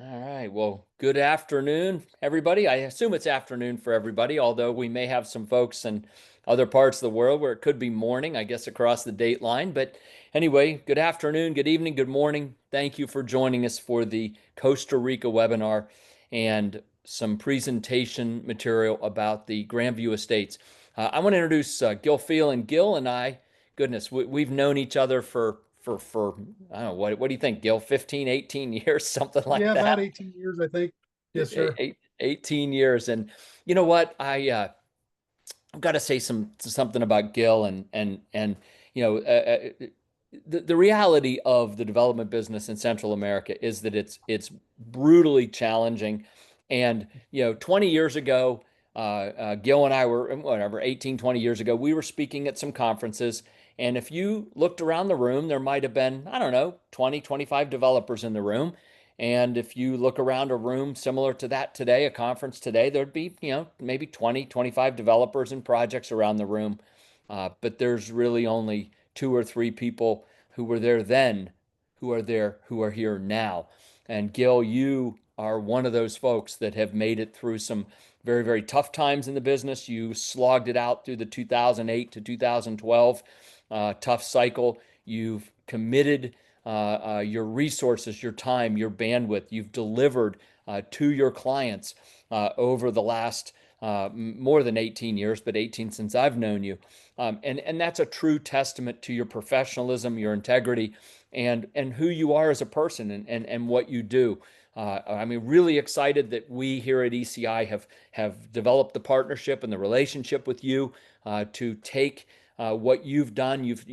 All right. Well, good afternoon, everybody. I assume it's afternoon for everybody, although we may have some folks in other parts of the world where it could be morning, I guess, across the date line. But anyway, good afternoon, good evening, good morning. Thank you for joining us for the Costa Rica webinar and some presentation material about the Grandview Estates. I want to introduce Gill Phelan. Gill and I, goodness, we've known each other for I don't know, what do you think, Gil? 15, 18 years, something like Yeah, about that. 18 years, I think. Yes, sir. 18 years. And you know what? I've got to say something about Gil and you know the reality of the development business in Central America is that it's brutally challenging. And 20 years ago, Gil and I were whatever 18, 20 years ago, we were speaking at some conferences. And if you looked around the room, there might have been, I don't know, 20, 25 developers in the room. And if you look around a room similar to that today, a conference today, there'd be, maybe 20, 25 developers and projects around the room. But there's really only two or three people who were there then who are here now. And Gil, you are one of those folks that have made it through some very, very tough times in the business. You slogged it out through the 2008 to 2012 tough cycle. You've committed your resources, your time, your bandwidth. You've delivered to your clients over the last more than 18 years, but 18 since I've known you. And that's a true testament to your professionalism, your integrity, and who you are as a person and what you do. I mean, really excited that we here at ECI have developed the partnership and the relationship with you to take what you've done. You've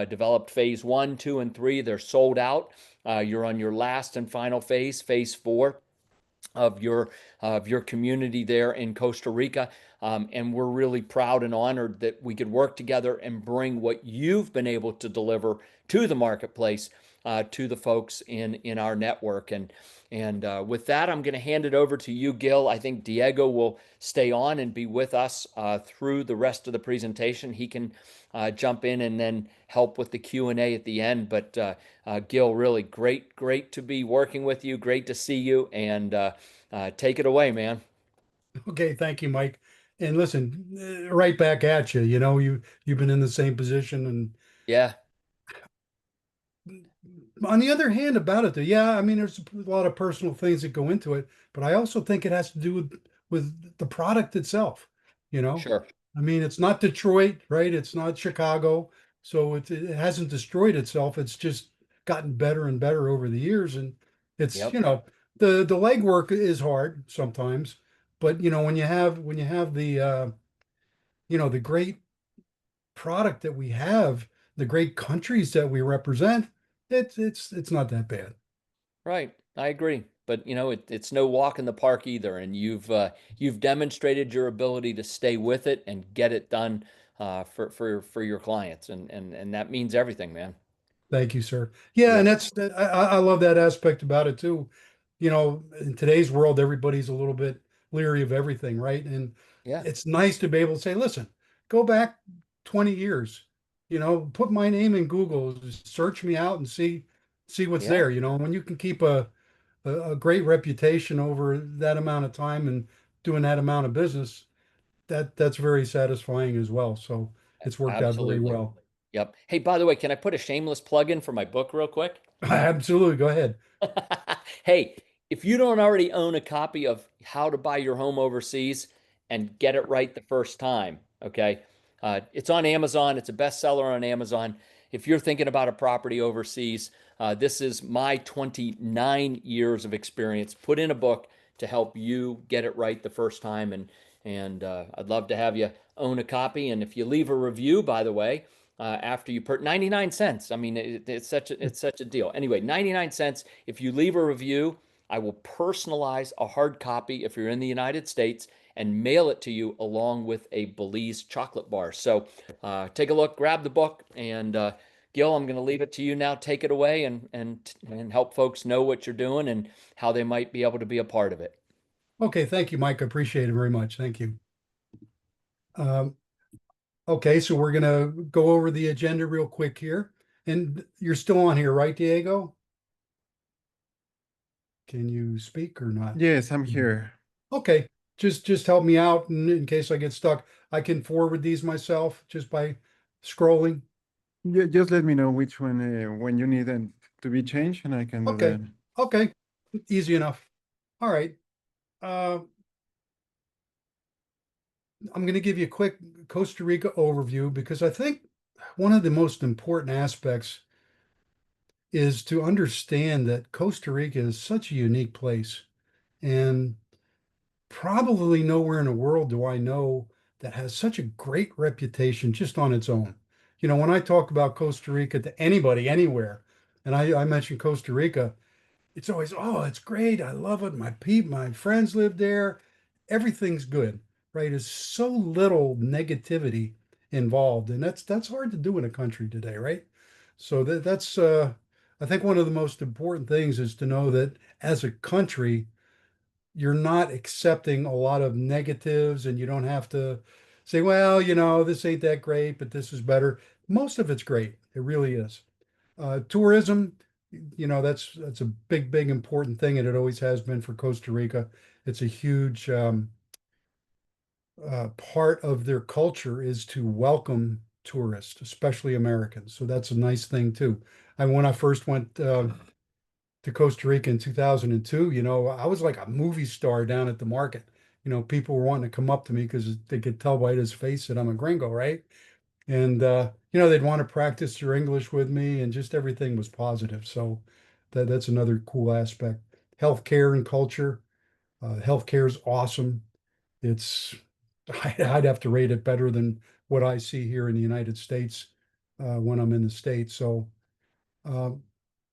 developed phase one, two, and three. They're sold out. You're on your last and final phase four of your community there in Costa Rica. And we're really proud and honored that we could work together and bring what you've been able to deliver to the marketplace to the folks in our network. And with that, I'm going to hand it over to you, Gil. I think Diego will stay on and be with us through the rest of the presentation. He can jump in and then help with the Q&A at the end. But Gil, really great to be working with you. Great to see you. And take it away, man. Okay, thank you, Mike. And listen, right back at you. You know, you've been in the same position. And Yeah, on the other hand, about it, though, yeah, I mean, there's a lot of personal things that go into it, but I also think it has to do with the product itself. You know, sure. I mean, it's not Detroit, right? It's not Chicago, so it hasn't destroyed itself. It's just gotten better and better over the years, and it's Yep. the legwork is hard sometimes, but when you have the great product that we have, the great countries that we represent, it's not that bad. Right. I agree. But it's no walk in the park either. And you've demonstrated your ability to stay with it and get it done for your clients. And that means everything, man. Thank you, sir. Yeah, and Yep. I love that aspect about it too. You know, in today's world, everybody's a little bit leery of everything, right? And Yeah. it's nice to be able to say, listen, go back 20 years, put my name in Google, just search me out and see what's Yeah. there. When you can keep a great reputation over that amount of time and doing that amount of business, that's very satisfying as well. So it's worked out very Absolutely. well. Yep. Hey, by the way, can I put a shameless plug in for my book real quick? Absolutely. Go ahead. Hey, if you don't already own a copy of How to Buy Your Home Overseas and Get It Right the First Time, okay? It's on Amazon. It's a bestseller on Amazon. If you're thinking about a property overseas, this is my 29 years of experience put in a book to help you get it right the first time. And I'd love to have you own a copy. And if you leave a review, by the way, after you put 99 cents. I mean, it's such a deal. Anyway, 99 cents. If you leave a review, I will personalize a hard copy if you're in the United States and mail it to you along with a Belize chocolate bar. So take a look, grab the book, and Gil, I'm going to leave it to you now. Take it away and help folks know what you're doing and how they might be able to be a part of it. Okay, thank you, Mike. I appreciate it very much. Thank you. Um, okay, so we're gonna go over the agenda real quick here. And you're still on here, right, Diego? Can you speak or not? Yes, I'm here. Okay, just help me out in case I get stuck. I can forward these myself just by scrolling. Just let me know which one when you need them to be changed, and I can do Okay, that. okay, easy enough. All right. Uh, I'm going to give you a quick Costa Rica overview because I think one of the most important aspects is to understand that Costa Rica is such a unique place. And probably nowhere in the world do I know that has such a great reputation just on its own. When I talk about Costa Rica to anybody, anywhere, and I mention Costa Rica, it's always, oh, it's great. I love it. My friends live there. Everything's good, right? There's so little negativity involved, and that's hard to do in a country today, right? So that's I think one of the most important things is to know that as a country, you're not accepting a lot of negatives, and you don't have to say, well, this ain't that great, but this is better. Most of it's great. It really is. Tourism, that's a big, big important thing, and it always has been for Costa Rica. It's a huge part of their culture is to welcome tourists, especially Americans. So that's a nice thing too. And when I first went to Costa Rica in 2002, I was like a movie star down at the market. People were wanting to come up to me because they could tell by his face that I'm a gringo, right? And they'd want to practice their English with me, and just everything was positive. So that's another cool aspect. Healthcare and culture. Healthcare is awesome. It's I'd have to rate it better than what I see here in the United States when I'm in the States. So uh,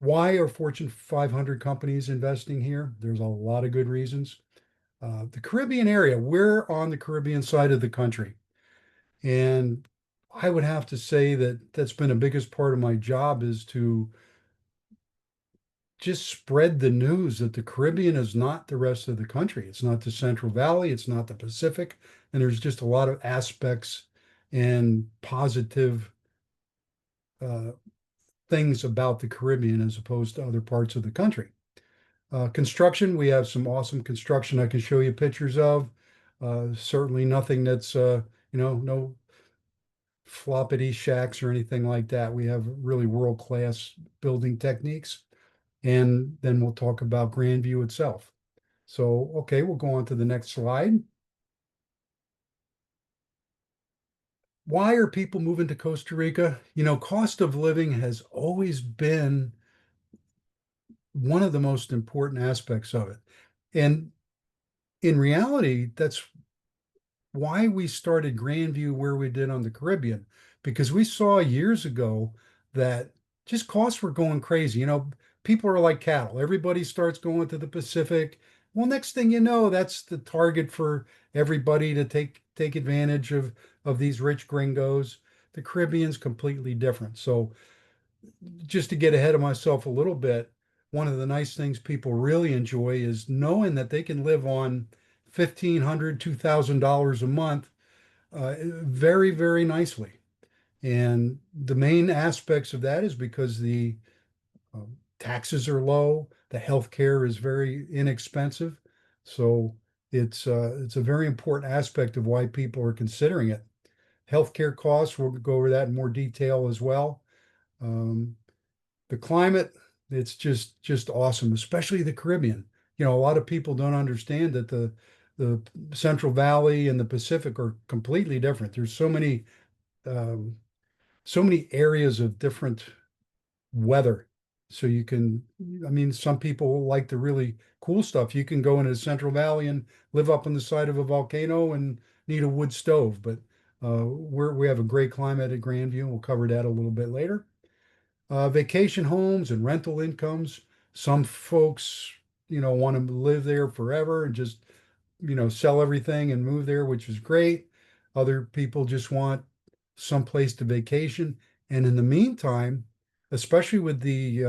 why are Fortune 500 companies investing here? There's a lot of good reasons. The Caribbean area, we're on the Caribbean side of the country. And I would have to say that that's been the biggest part of my job is to just spread the news that the Caribbean is not the rest of the country. It's not the Central Valley, it's not the Pacific, and there's just a lot of aspects and positive uh, things about the Caribbean as opposed to other parts of the country. Construction, we have some awesome construction I can show you pictures of. Certainly nothing that's, no floppity shacks or anything like that. We have really world-class building techniques. And then we'll talk about Grandview itself. So, okay, we'll go on to the next slide. Why are people moving to Costa Rica? Cost of living has always been one of the most important aspects of it. And in reality, that's why we started Grandview where we did on the Caribbean, because we saw years ago that just costs were going crazy. People are like cattle. Everybody starts going to the Pacific. Well, next thing you know, that's the target for everybody to take advantage of these rich gringos. The Caribbean's completely different. So just to get ahead of myself a little bit, one of the nice things people really enjoy is knowing that they can live on $1,500, $2,000 a month very, very nicely. And the main aspects of that is because the taxes are low, the healthcare is very inexpensive. So it's a very important aspect of why people are considering it. Healthcare costs, we'll go over that in more detail as well. Um, the climate, it's just awesome, especially the Caribbean. A lot of people don't understand that the Central Valley and the Pacific are completely different. There's um, so many areas of different weather. So I mean, some people like the really cool stuff. You can go into the Central Valley and live up on the side of a volcano and need a wood stove. But we have a great climate at Grandview. We'll cover that a little bit later. Vacation homes and rental incomes. Some folks, want to live there forever and just, sell everything and move there, which is great. Other people just want some place to vacation. And in the meantime, especially with the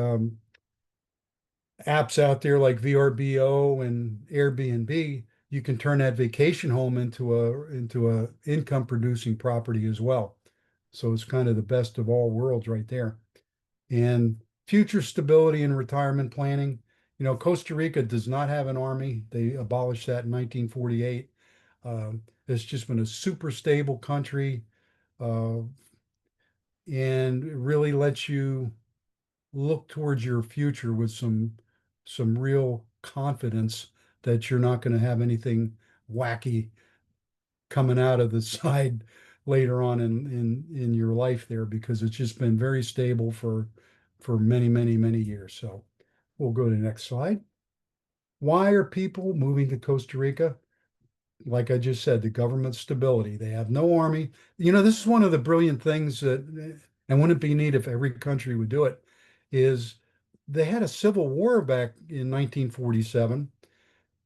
apps out there like VRBO and Airbnb, you can turn that vacation home into a income producing property as well. So it's kind of the best of all worlds right there. And future stability and retirement planning. Costa Rica does not have an army. They abolished that in 1948. It's just been a super stable country, uh, and it really lets you look towards your future with some real confidence that you're not going to have anything wacky coming out of the side later on in your life there, because it's just been very stable for many, many, many years. So we'll go to the next slide. Why are people moving to Costa Rica? Like I just said, the government stability. They have no army. This is one of the brilliant things that, and wouldn't it be neat if every country would do it, is they had a civil war back in 1947,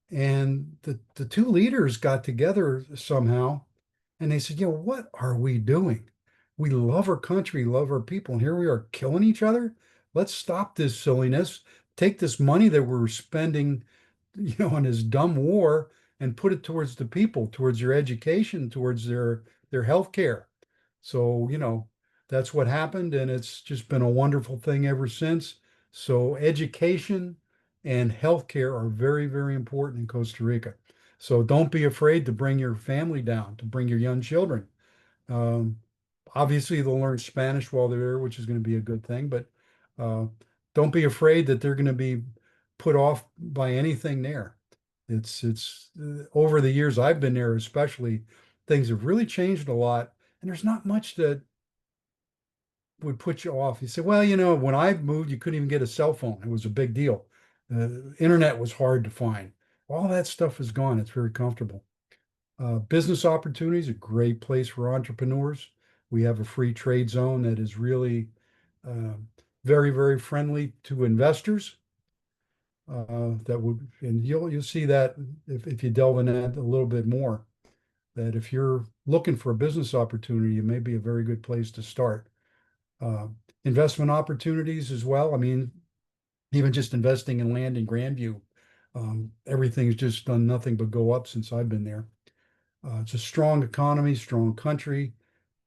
and the two leaders got together somehow, and they said, what are we doing? We love our country, love our people, and here we are killing each other. Let's stop this silliness. Take this money that we're spending, on this dumb war, and put it towards the people, towards their education, towards their health care. So, that's what happened, and it's just been a wonderful thing ever since. So education and healthcare are very, very important in Costa Rica. So don't be afraid to bring your family down, to bring your young children. Um, Obviously, they'll learn Spanish while they're there, which is going to be a good thing, but uh, don't be afraid that they're going to be put off by anything there. It's over the years I've been there, especially, things have really changed a lot, and there's not much that would put you off. You say, well, when I moved, you couldn't even get a cell phone. It was a big deal. Internet was hard to find. All that stuff is gone. It's very comfortable. Business opportunities, a great place for entrepreneurs. We have a free trade zone that is really uh, very, very friendly to investors. And you'll see that if you delve in that a little bit more, that if you're looking for a business opportunity, it may be a very good place to start. Uh, Investment opportunities as well. I mean, even just investing in land in Grandview, everything's just done nothing but go up since I've been there. It's a strong economy, strong country.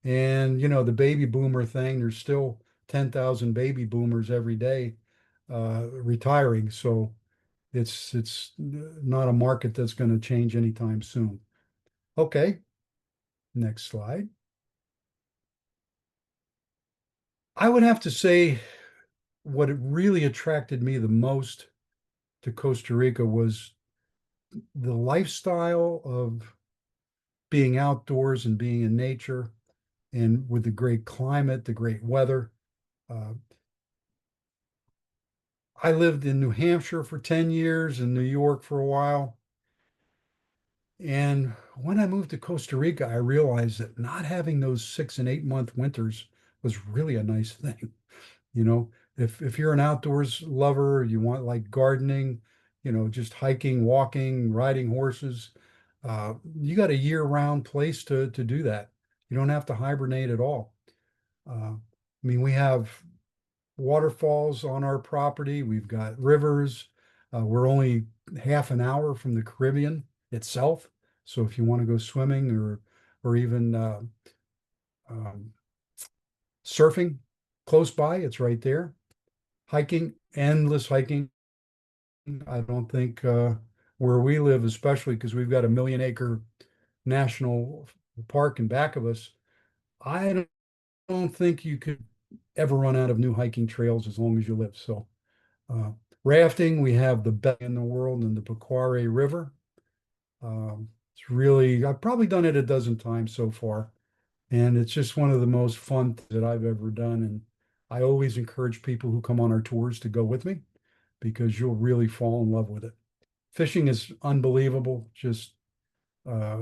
And, the baby boomer thing, there's still 10,000 baby boomers every day retiring. So it's not a market that's going to change anytime soon. Okay, next slide. I would have to say what really attracted me the most to Costa Rica was the lifestyle of being outdoors and being in nature, and with the great climate, the great weather. Uh, I lived in New Hampshire for 10 years and New York for a while. And when I moved to Costa Rica, I realized that not having those 6 and 8 month winters was really a nice thing. You know, if you're an outdoors lover, you want like gardening, just hiking, walking, riding horses, you got a year-round place to do that. You don't have to hibernate at all. I mean, we have waterfalls on our property. We've got rivers. We're only half an hour from the Caribbean itself. So if you want to go swimming or even um, surfing close by, it's right there. Hiking, endless hiking. I don't think where we live, especially because we've got a 1 million acre national park in back of us. I don't think you could ever run out of new hiking trails as long as you live. So, uh, rafting, we have the best in the world in the Pequare River. It's really, I've probably done it a dozen times so far, and it's just one of the most fun that I've ever done. And I always encourage people who come on our tours to go with me, because you'll really fall in love with it. Fishing is unbelievable. Just uh,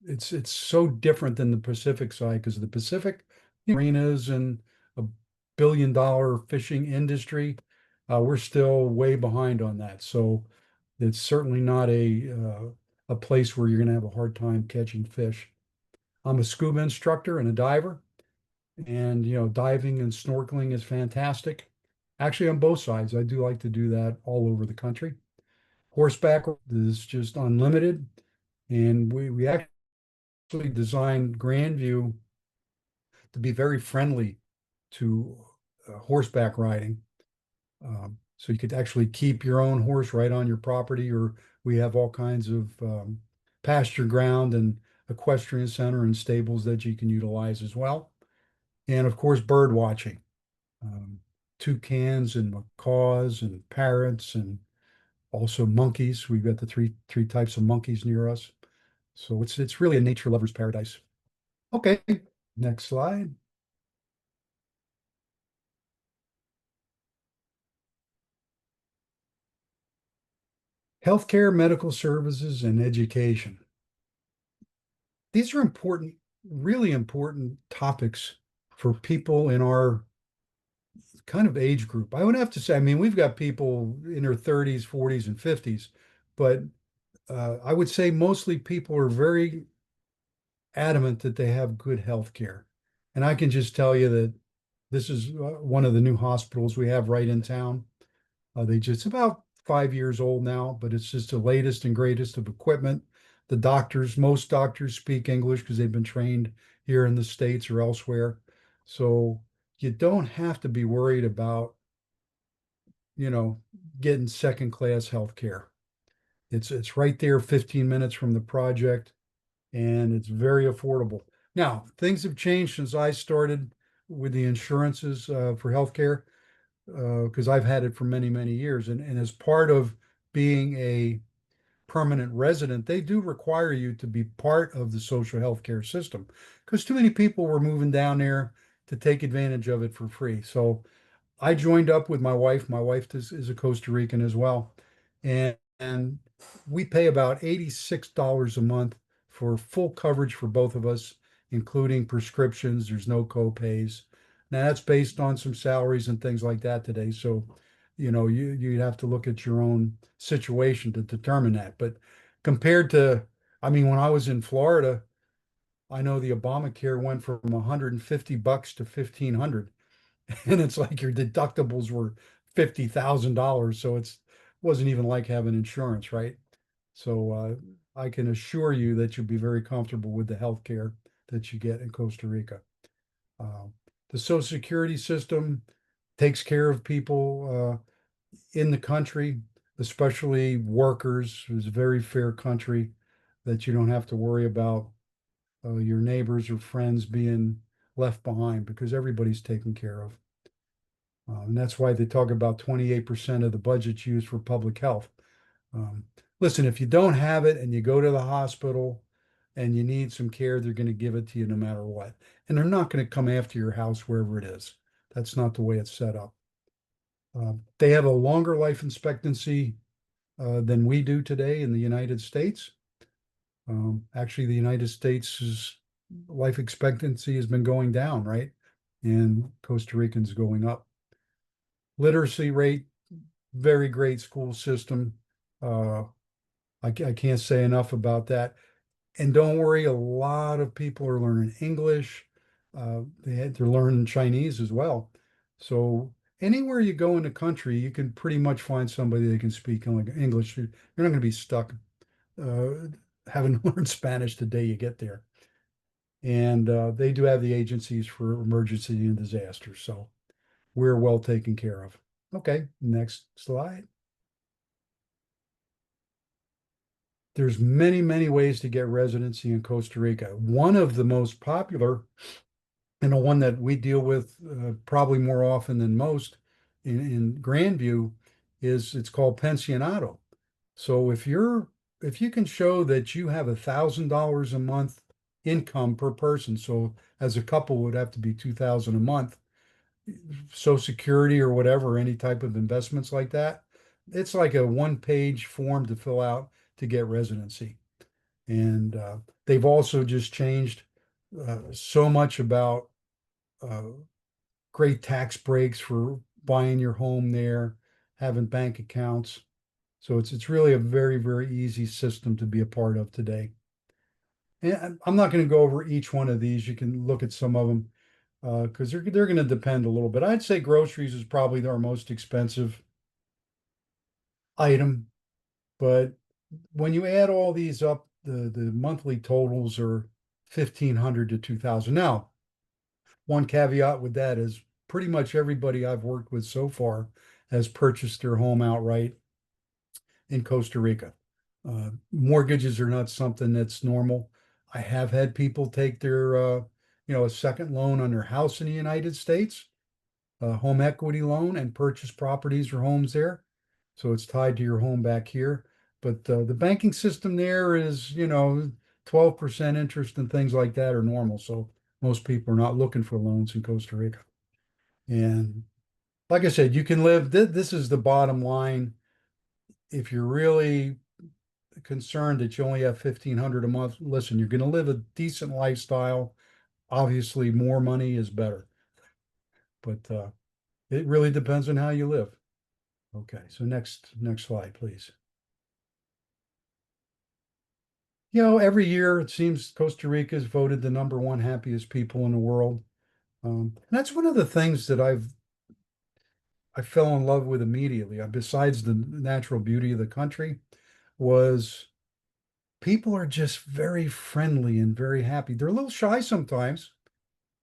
it's so different than the Pacific side, because the Pacific marinas and a 1 billion-dollar fishing industry, we're still way behind on that. So it's certainly not a place where you're going to have a hard time catching fish. I'm a scuba instructor and a diver, and diving and snorkeling is fantastic. Actually, on both sides, I do like to do that all over the country. Horseback is just unlimited, and we actually designed Grandview to be very friendly to horseback riding. So you could actually keep your own horse right on your property, or we have all kinds of pasture ground and equestrian center and stables that you can utilize as well. And of course, bird watching, um, toucans and macaws and parrots and also monkeys. We've got the three types of monkeys near us. So it's really a nature lover's paradise. Okay, next slide. Healthcare, medical services, and education. These are important, really important topics for people in our kind of age group. I would have to say, I mean, we've got people in their 30s, 40s, and 50s, but I would say mostly people are very adamant that they have good health care. And I can just tell you that this is one of the new hospitals we have right in town. It's about 5 years old now, but it's just the latest and greatest of equipment. Most doctors speak English because they've been trained here in the States or elsewhere. So you don't have to be worried about, you know, getting second class health care. It's right there 15 minutes from the project and it's very affordable. Now, things have changed since I started with the insurances for healthcare because I've had it for many, many years. And as part of being a permanent resident, they do require you to be part of the social health care system because too many people were moving down there to take advantage of it for free. So I joined up with my wife. My wife is a Costa Rican as well. And we pay about $86 a month for full coverage for both of us, including prescriptions. There's no co-pays. Now that's based on some salaries and things like that today. So, you'd have to look at your own situation to determine that. But compared to, I mean, when I was in Florida, I know the Obamacare went from $150 to 1,500 and it's like your deductibles were $50,000. So it wasn't even like having insurance, right? So I can assure you that you'll be very comfortable with the health care that you get in Costa Rica. Uh, the Social Security system takes care of people in the country, especially workers. It's a very fair country that you don't have to worry about your neighbors or friends being left behind because everybody's taken care of. And that's why they talk about 28% of the budget's used for public health. Um, Listen, if you don't have it and you go to the hospital and you need some care, they're going to give it to you no matter what. And they're not going to come after your house wherever it is. That's not the way it's set up. They have a longer life expectancy than we do today in the United States. Actually, the United States' life expectancy has been going down, right? And Costa Rican's going up. Literacy rate, very great school system. Uh, I can't say enough about that. And don't worry, a lot of people are learning English. They're learning Chinese as well. So anywhere you go in the country, you can pretty much find somebody that can speak English. You're not going to be stuck uh, having to learn Spanish the day you get there. And they do have the agencies for emergency and disaster. So we're well taken care of. Okay, next slide. There's many, many ways to get residency in Costa Rica. One of the most popular, and the one that we deal with probably more often than most in Grandview, is it's called pensionado. So if you can show that you have $1,000 a month income per person, so as a couple would have to be 2,000 a month, Social Security or whatever, any type of investments like that, it's like a one-page form to fill out to get residency. And they've also just changed so much about uh, great tax breaks for buying your home there, having bank accounts. So it's really a very, very easy system to be a part of today. And I'm not going to go over each one of these. You can look at some of them because they're going to depend a little bit. I'd say groceries is probably our most expensive item, but when you add all these up, the monthly totals are 1,500 to 2,000. Now, one caveat with that is pretty much everybody I've worked with so far has purchased their home outright in Costa Rica. Mortgages are not something that's normal. I have had people take their, a second loan on their house in the United States, a home equity loan, and purchase properties or homes there. So it's tied to your home back here. But the banking system there is, 12% interest and things like that are normal. So most people are not looking for loans in Costa Rica. And like I said, you can live, this is the bottom line. If you're really concerned that you only have 1,500 a month, listen, you're going to live a decent lifestyle. Obviously, more money is better, but it really depends on how you live. Okay, so next slide, please. Every year it seems Costa Rica is voted the #1 happiest people in the world. That's one of the things that I fell in love with immediately. Besides the natural beauty of the country, was people are just very friendly and very happy. They're a little shy sometimes.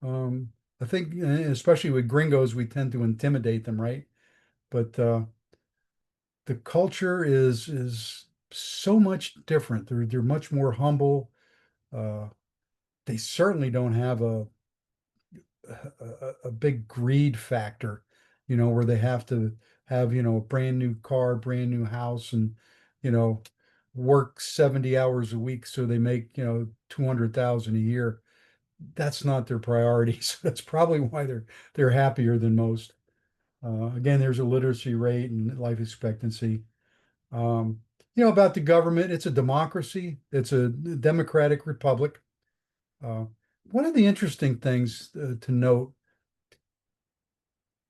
I think, especially with gringos, we tend to intimidate them, right? But the culture is so much different. They're much more humble. Uh, they certainly don't have a big greed factor, where they have to have, a brand new car, brand new house, and, you know, work 70 hours a week so they make, 200,000 a year. That's not their priorities. That's probably why they're happier than most. Again, there's a literacy rate and life expectancy. Um, about the government, it's a democracy. It's a democratic republic. Uh, One of the interesting things to note,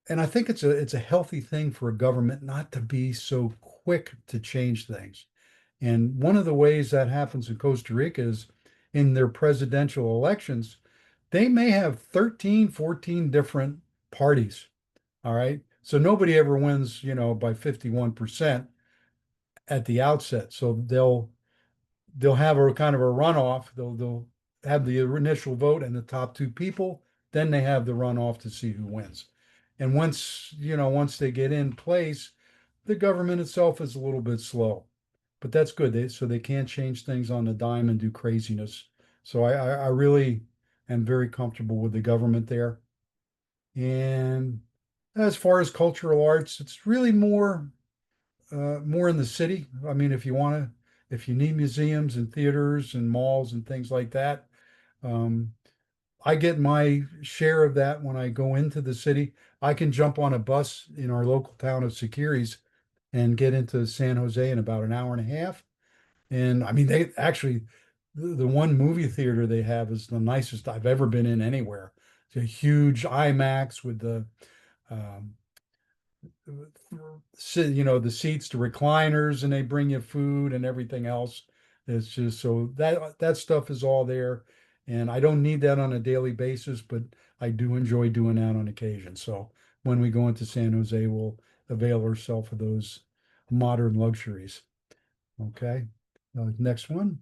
and I think it's a healthy thing for a government not to be so quick to change things. And one of the ways that happens in Costa Rica is in their presidential elections, they may have 13, 14 different parties. All right. So nobody ever wins, by 51% at the outset. So they'll have a kind of a runoff. They'll have the initial vote and the top two people. Then they have the runoff to see who wins. And once they get in place, the government itself is a little bit slow, but that's good. So they can't change things on the dime and do craziness. So I really am very comfortable with the government there. And as far as cultural arts, it's really more in the city. I mean, if you need museums and theaters and malls and things like that, um, I get my share of that when I go into the city. I can jump on a bus in our local town of Securities and get into San Jose in about an hour and a half. And I mean, they actually, the one movie theater they have is the nicest I've ever been in anywhere. It's a huge IMAX with um, the seats, the recliners, and they bring you food and everything else. It's just so that stuff is all there. And I don't need that on a daily basis, but I do enjoy doing that on occasion. So when we go into San Jose, we'll avail ourselves of those modern luxuries. Okay. Next one.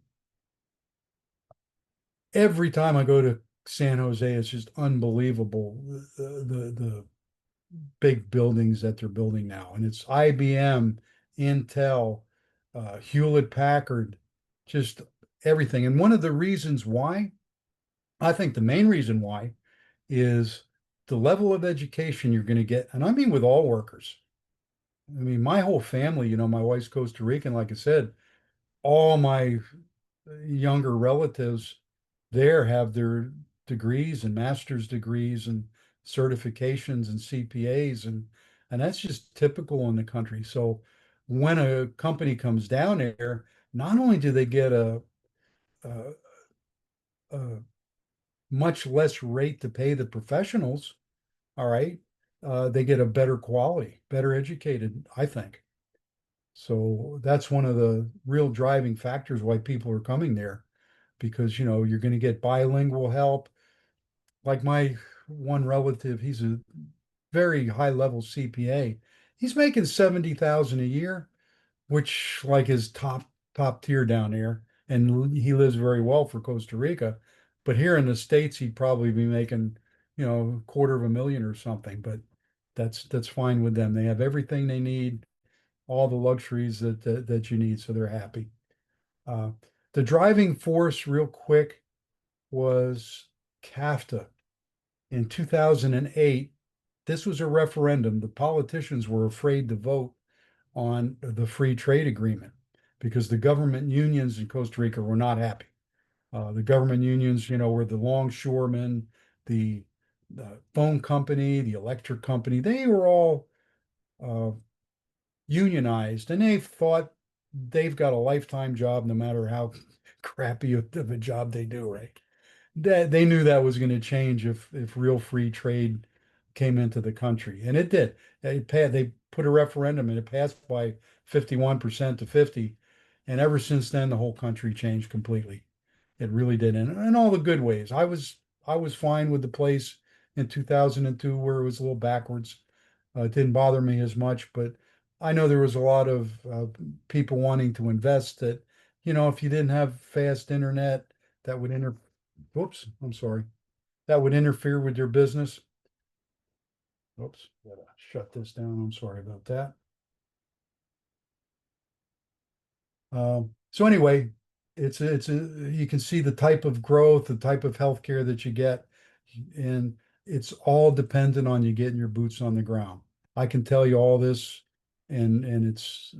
Every time I go to San Jose, it's just unbelievable the big buildings that they're building now. And it's IBM, Intel, Hewlett Packard, just everything. And one of the reasons why, I think the main reason why, is the level of education you're going to get. And I mean, with all workers. I mean, my whole family, my wife's Costa Rican, like I said, all my younger relatives there have their degrees and master's degrees and certifications and CPAs, and that's just typical in the country. So when a company comes down there, not only do they get a, a much less rate to pay the professionals, all right, they get a better quality, better educated, I think. So that's one of the real driving factors why people are coming there, because you're going to get bilingual help. Like my one relative, he's a very high level CPA. He's making 70,000 a year, which like is top tier down there, and he lives very well for Costa Rica. But here in the States, he'd probably be making $250,000 or something, but that's fine with them. They have everything they need, all the luxuries that you need, so they're happy. Uh, the driving force, real quick, was CAFTA in 2008. This was a referendum. The politicians were afraid to vote on the free trade agreement because the government unions in Costa Rica were not happy. The government unions, were the longshoremen, the phone company, the electric company. They were all uh, unionized, and they thought they've got a lifetime job no matter how crappy of a job they do, right? That they knew that was going to change if real free trade came into the country, and it did. They put a referendum and it passed by 51% to 50, and ever since then the whole country changed completely. It really did, in all the good ways. I was fine with the place in 2002 where it was a little backwards. It didn't bother me as much, but I know there was a lot of people wanting to invest that, if you didn't have fast internet, that would whoops, I'm sorry, that would interfere with your business. Whoops, gotta shut this down. I'm sorry about that. So anyway, you can see the type of growth, the type of healthcare that you get, and it's all dependent on you getting your boots on the ground. I can tell you all this, and it's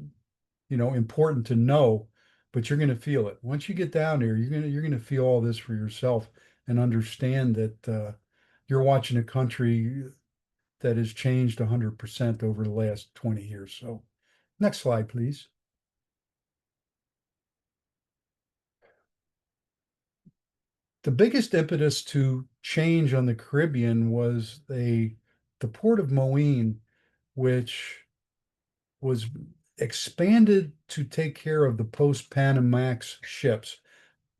important to know, but you're going to feel it once you get down there. You're going to feel all this for yourself and understand that you're watching a country that has changed 100% over the last 20 years. So, next slide, please. The biggest impetus to change on the Caribbean was the port of Moline, which was expanded to take care of the post-Panamax ships.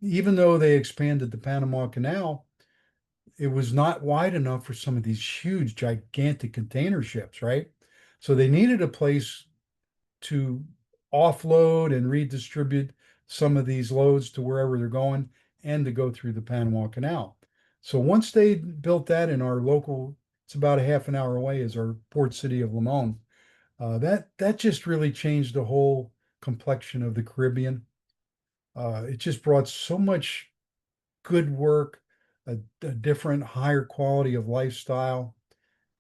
Even though they expanded the Panama Canal, it was not wide enough for some of these huge, gigantic container ships, right? So they needed a place to offload and redistribute some of these loads to wherever they're going and to go through the Panama Canal. So once they built that in our local, it's about a half an hour away, is our port city of Limon. That just really changed the whole complexion of the Caribbean. It just brought so much good work, a different, higher quality of lifestyle,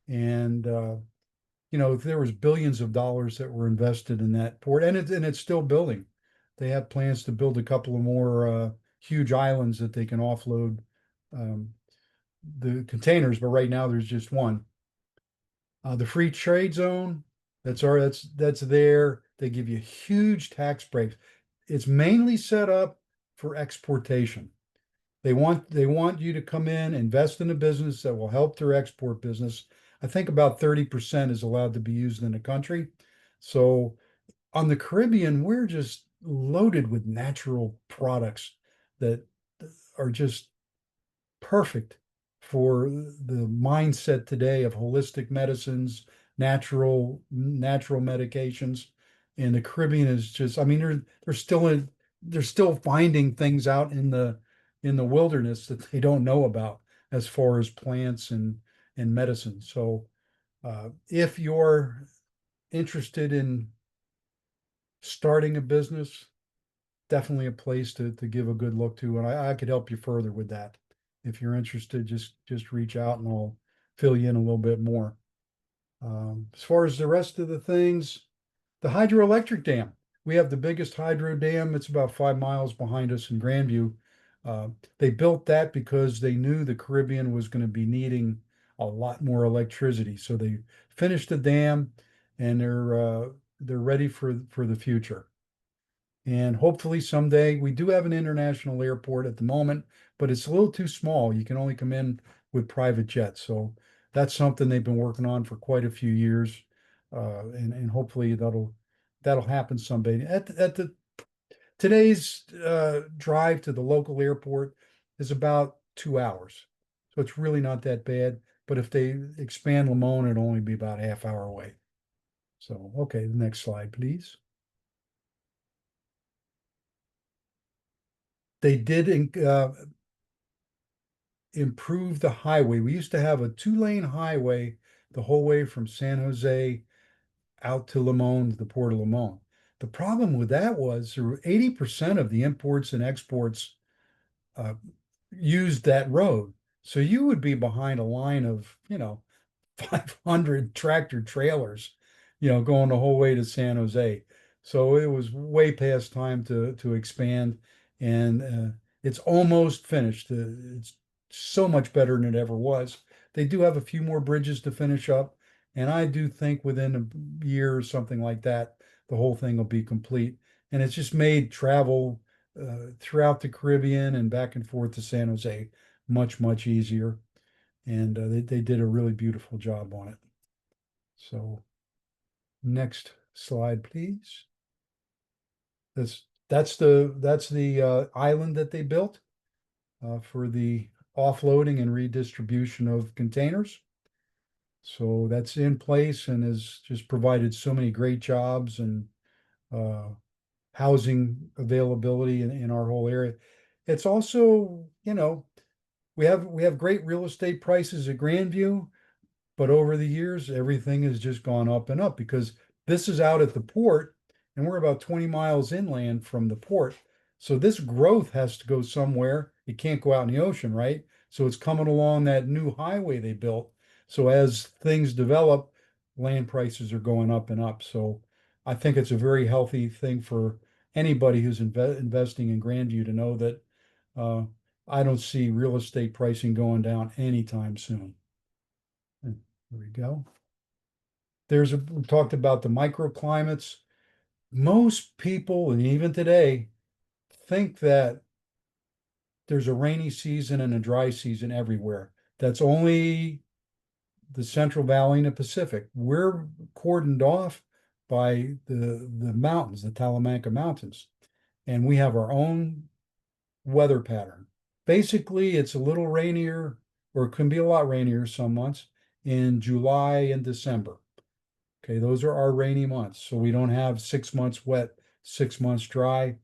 and there was billions of dollars that were invested in that port, and it's still building. They have plans to build a couple of more huge islands that they can offload um, the containers, but right now there's just one. The free trade zone, that's there. They give you huge tax breaks. It's mainly set up for exportation. They want you to come in, invest in a business that will help their export business. I think about 30% is allowed to be used in the country. So on the Caribbean, we're just loaded with natural products that are just perfect for the mindset today of holistic medicines, natural medications. And the Caribbean is just, I mean, they're still finding things out in the wilderness that they don't know about as far as plants and medicine. So if you're interested in starting a business, definitely a place to give a good look to. And I could help you further with that. If you're interested, just reach out and I'll fill you in a little bit more. As far as the rest of the things, the hydroelectric dam. We have the biggest hydro dam. It's about 5 miles behind us in Grandview. They built that because they knew the Caribbean was going to be needing a lot more electricity. So they finished the dam, and they're ready for the future. And hopefully someday, we do have an international airport at the moment, but it's a little too small. You can only come in with private jets. So that's something they've been working on for quite a few years. And hopefully that'll happen someday. At the today's drive to the local airport is about 2 hours. So it's really not that bad. But if they expand Limon, it'll only be about a half hour away. So, okay, the next slide, please. They did improved the highway. We used to have a 2-lane highway the whole way from San Jose out to Limon, the Port of Limon. The problem with that was there were 80% of the imports and exports uh, used that road. So you would be behind a line of, 500 tractor trailers, going the whole way to San Jose. So it was way past time to expand, and it's almost finished. It's so much better than it ever was. They do have a few more bridges to finish up, and I do think within a year or something like that, the whole thing will be complete. And it's just made travel throughout the Caribbean and back and forth to San Jose much, much easier. And they did a really beautiful job on it. So next slide, please. That's the island that they built for the offloading and redistribution of containers. So that's in place and has just provided so many great jobs and uh, housing availability in our whole area. It's also, we have great real estate prices at Grandview. But over the years, everything has just gone up and up because this is out at the port and we're about 20 miles inland from the port. So this growth has to go somewhere. It can't go out in the ocean, right? So it's coming along that new highway they built. So as things develop, land prices are going up and up. So I think it's a very healthy thing for anybody who's investing in Grandview to know that uh, I don't see real estate pricing going down anytime soon. There we go. We talked about the microclimates. Most people, and even today, think that there's a rainy season and a dry season everywhere. That's only the Central Valley and the Pacific. We're cordoned off by the mountains, the Talamanca Mountains, and we have our own weather pattern. Basically, it's a little rainier, or it can be a lot rainier some months in July and December. Okay, those are our rainy months. So we don't have 6 months wet, 6 months dry.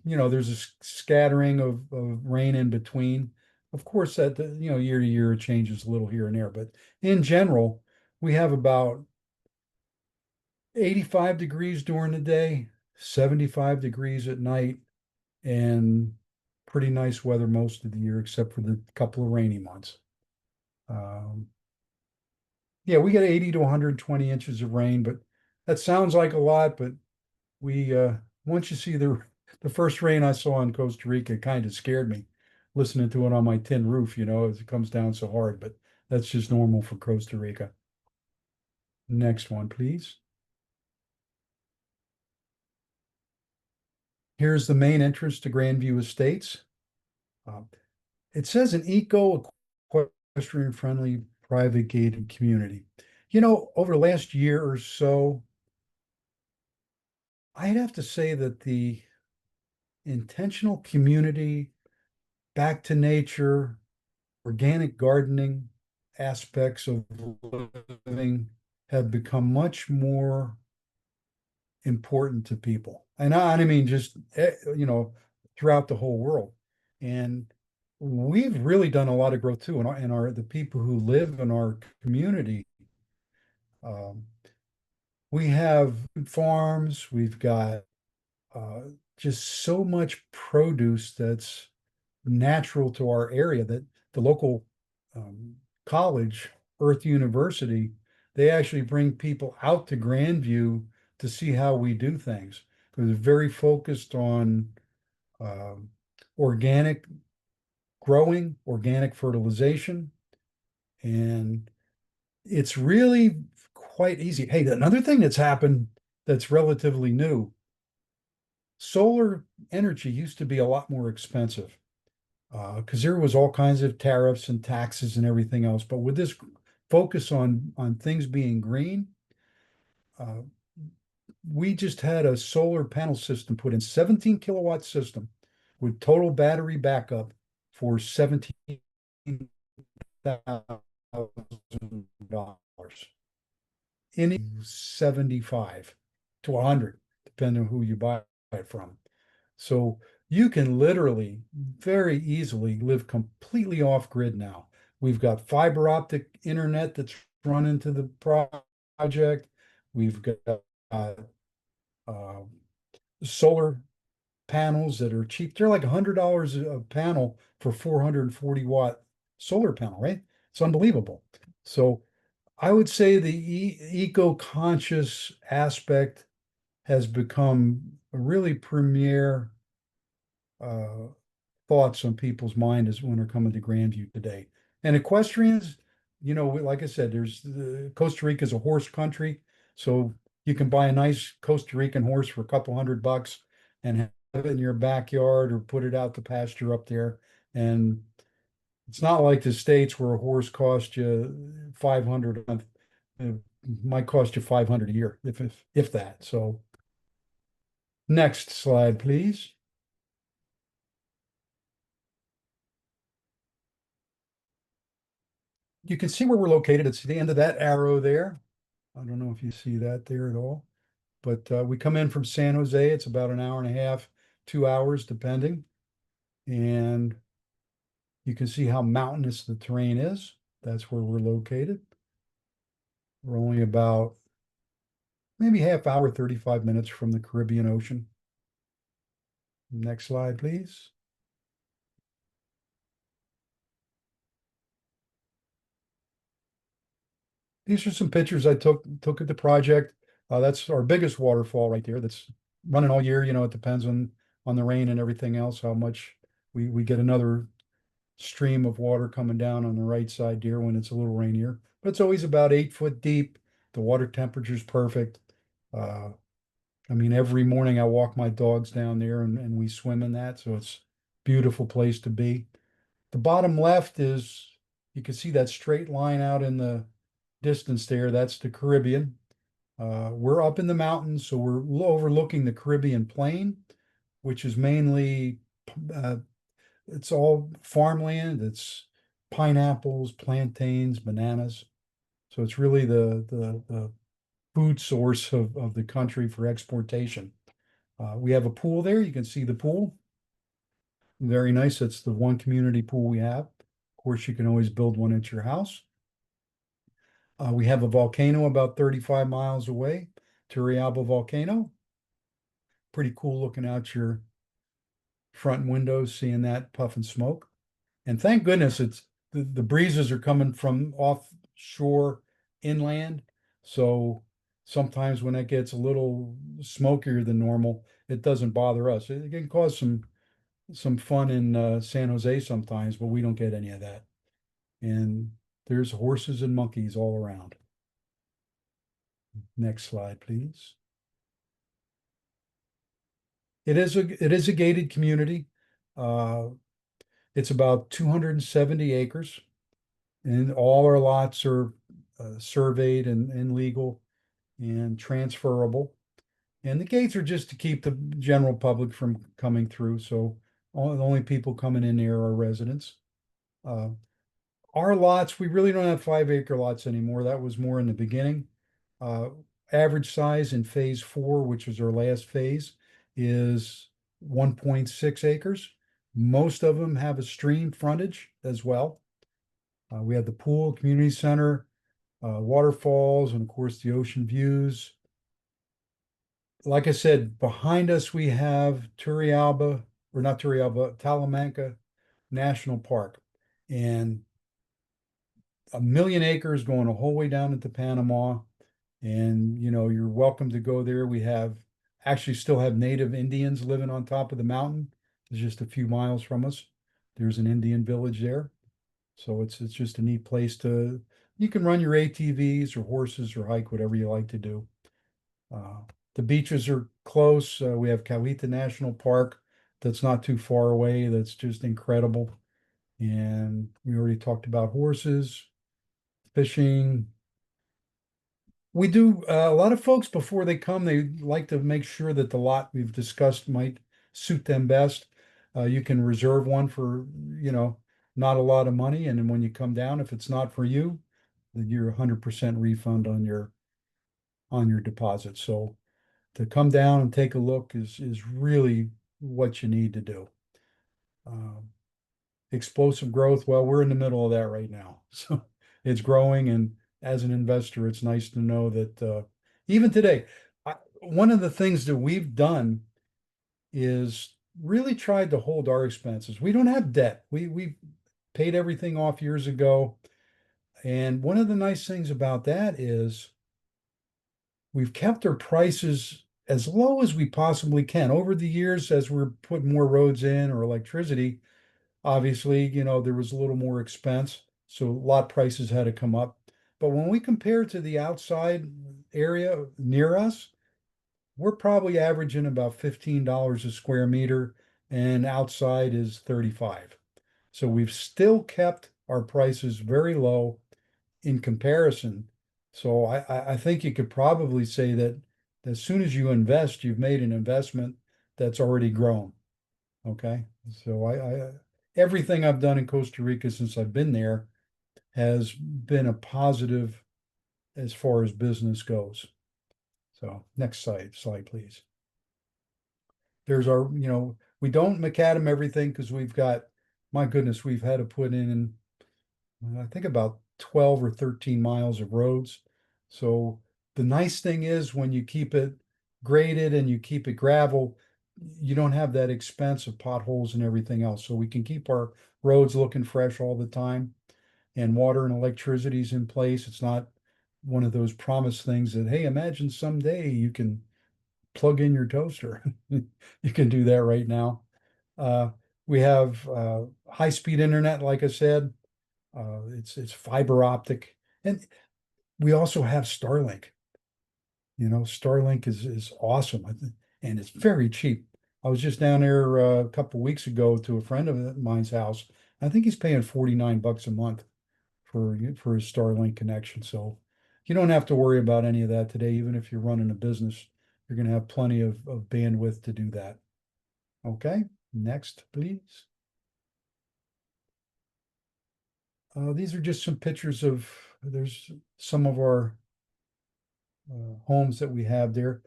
There's a scattering of rain in between. Of course, that, year to year it changes a little here and there. But in general, we have about 85 degrees during the day, 75 degrees at night, and pretty nice weather most of the year, except for the couple of rainy months. Um, yeah, we get 80 to 120 inches of rain, but that sounds like a lot, but we once you see the first rain I saw in Costa Rica, it kind of scared me listening to it on my tin roof, as it comes down so hard, but that's just normal for Costa Rica. Next one, please. Here's the main entrance to Grandview Estates. Uh, it says an equestrian friendly private gated community. Over the last year or so, I'd have to say that the intentional community, back to nature, organic gardening aspects of living have become much more important to people. And I mean, just, throughout the whole world. And we've really done a lot of growth too. And the people who live in our community, um, we have farms, we've got uh, just so much produce that's natural to our area that the local um, college, Earth University, they actually bring people out to Grandview to see how we do things. Because it's very focused on um, organic growing, organic fertilization, and it's really quite easy. Hey, another thing that's happened that's relatively new, solar energy used to be a lot more expensive because there was all kinds of tariffs and taxes and everything else. But with this focus on things being green, uh, we just had a solar panel system put in, 17 kilowatt system with total battery backup for $17,000. In 75 to 100, depending on who you buy it from. So You can literally very easily live completely off grid now. We've got fiber optic internet that's run into the project. We've got uh, uh, solar panels that are cheap. They're like $100 a panel for 440-watt solar panel, right? It's unbelievable. So I would say the eco-conscious aspect has become a really premier uh, thoughts on people's mind is when they're coming to Grandview today. And equestrians, like I said, there's Costa Rica is a horse country, so you can buy a nice Costa Rican horse for a couple $100 and have it in your backyard or put it out to pasture up there. And it's not like the States where a horse costs you 500 a month. It might cost you 500 a year, if that. So next slide, please. You can see where we're located. It's the end of that arrow there. I don't know if you see that there at all, but we come in from San Jose. It's about an hour and a half, 2 hours, depending. And you can see how mountainous the terrain is. That's where we're located. We're only about maybe half hour, 35 minutes from the Caribbean Ocean. Next slide, please. These are some pictures I took at the project. That's our biggest waterfall right there. That's running all year. It depends on the rain and everything else, how much we get another stream of water coming down on the right side here when it's a little rainier. But it's always about 8 foot deep. The water temperature is perfect. Uh, I mean, every morning I walk my dogs down there and we swim in that. So it's a beautiful place to be. The bottom left is, you can see that straight line out in the distance there. That's the Caribbean. We're up in the mountains, so we're overlooking the Caribbean plain, which is mainly, uh, it's all farmland. It's pineapples, plantains, bananas. So it's really the food source of the country for exportation. We have a pool there. You can see the pool. Very nice. It's the one community pool we have. Of course, you can always build one at your house. We have a volcano about 35 miles away, Turrialba Volcano. Pretty cool looking out your front windows, seeing that puff and smoke. And thank goodness it's the breezes are coming from offshore inland. So sometimes when it gets a little smokier than normal, it doesn't bother us. It can cause some fun in San Jose sometimes, but we don't get any of that. And there's horses and monkeys all around. Next slide, please. It is a gated community. Uh, it's about 270 acres, and all our lots are surveyed and legal and transferable. And the gates are just to keep the general public from coming through. So the only people coming in there are residents. Uh, our lots, we really don't have 5 acre lots anymore. That was more in the beginning. Uh, Average size in phase 4, which is our last phase, is 1.6 acres. Most of them have a stream frontage as well. We have the pool, community center, waterfalls, and of course the ocean views. Like I said, behind us we have Turrialba, or not Turrialba, Talamanca National Park. And 1 million acres going a whole way down into Panama. And you're welcome to go there. We have actually still have native Indians living on top of the mountain. It's just a few miles from us. There's an Indian village there. So it's just a neat place you can run your ATVs or horses or hike, whatever you like to do. Uh, the beaches are close. We have Coweta National Park that's not too far away. That's just incredible. And we already talked about horses, fishing. We do a lot of folks before they come, they like to make sure that the lot we've discussed might suit them best. You can reserve one for, not a lot of money. And then when you come down, if it's not for you, then you're 100% refund on your deposit. So to come down and take a look is really what you need to do. Um, Explosive growth, well, we're in the middle of that right now. So it's growing, and as an investor, it's nice to know that even today, one of the things that we've done is really tried to hold our expenses. We don't have debt. We paid everything off years ago. And one of the nice things about that is we've kept our prices as low as we possibly can. Over the years, as we're putting more roads in or electricity, obviously, there was a little more expense, so lot prices had to come up. But when we compare to the outside area near us, we're probably averaging about $15 a square meter, and outside is 35. So we've still kept our prices very low in comparison. So I think you could probably say that as soon as you invest, you've made an investment that's already grown. Okay. So everything I've done in Costa Rica since I've been there has been a positive as far as business goes. So next slide, please. There's our, we don't macadam everything because we've got, my goodness, we've had to put in, I think about 12 or 13 miles of roads. So the nice thing is when you keep it graded and you keep it gravel, you don't have that expense of potholes and everything else. So we can keep our roads looking fresh all the time, and water and electricity's in place. It's not one of those promised things that, hey, imagine someday you can plug in your toaster. You can do that right now. Uh, we have high-speed internet, like I said. It's fiber optic, and we also have Starlink. Starlink is awesome, and it's very cheap. I was just down there a couple weeks ago to a friend of mine's house. I think he's paying $49 a month for his Starlink connection. So you don't have to worry about any of that today. Even if you're running a business, you're going to have plenty of bandwidth to do that. Okay, next, please. These are just some pictures of, there's some of our homes that we have there.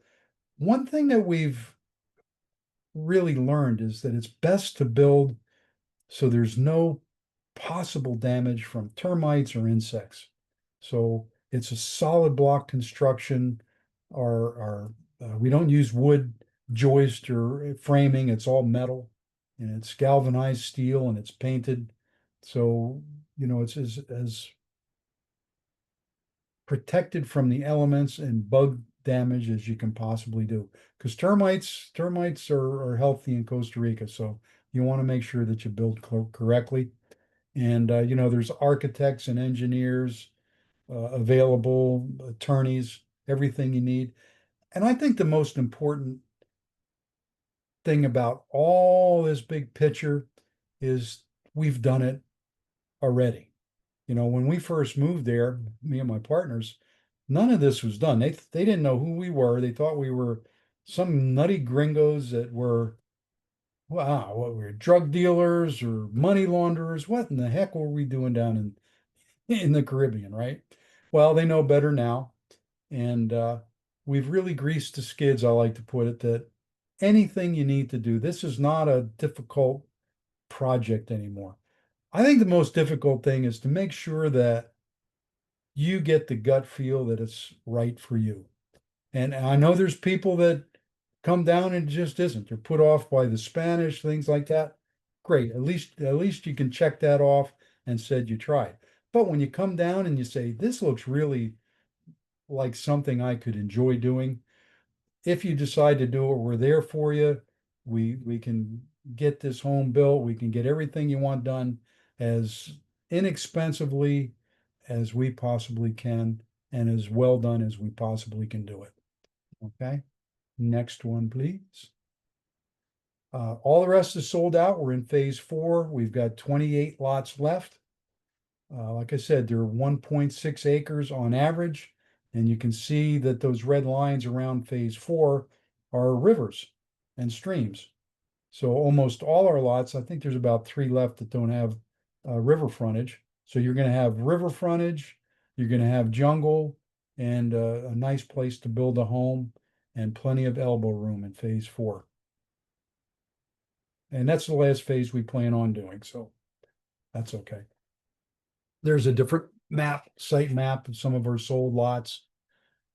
One thing that we've really learned is that it's best to build so there's no possible damage from termites or insects. So it's a solid block construction. We don't use wood joist or framing. It's all metal, and it's galvanized steel, and it's painted. So, it's as protected from the elements and bug damage as you can possibly do. Because termites are healthy in Costa Rica, so you want to make sure that you build correctly. And there's architects and engineers available, attorneys, everything you need. And I think the most important thing about all this big picture is we've done it already. When we first moved there, me and my partners, none of this was done. They didn't know who we were. They thought we were some nutty gringos that were, wow, what we were drug dealers or money launderers. What in the heck were we doing down in the Caribbean, right? Well, they know better now. And we've really greased the skids, I like to put it, that anything you need to do, this is not a difficult project anymore. I think the most difficult thing is to make sure that you get the gut feel that it's right for you. And I know there's people that come down and it just isn't. They're put off by the Spanish, things like that. Great. At least you can check that off and said you tried. But when you come down and you say, this looks really like something I could enjoy doing, if you decide to do it, we're there for you. We can get this home built. We can get everything you want done as inexpensively as we possibly can and as well done as we possibly can do it. Okay. Next one, please. All the rest is sold out. We're in phase 4. We've got 28 lots left. Like I said, they're 1.6 acres on average. And you can see that those red lines around phase 4 are rivers and streams. So almost all our lots, I think there's about 3 left that don't have river frontage. So you're going to have river frontage, you're going to have jungle, and a nice place to build a home, and plenty of elbow room in phase 4. And that's the last phase we plan on doing, so that's okay. There's a different site map of some of our sold lots.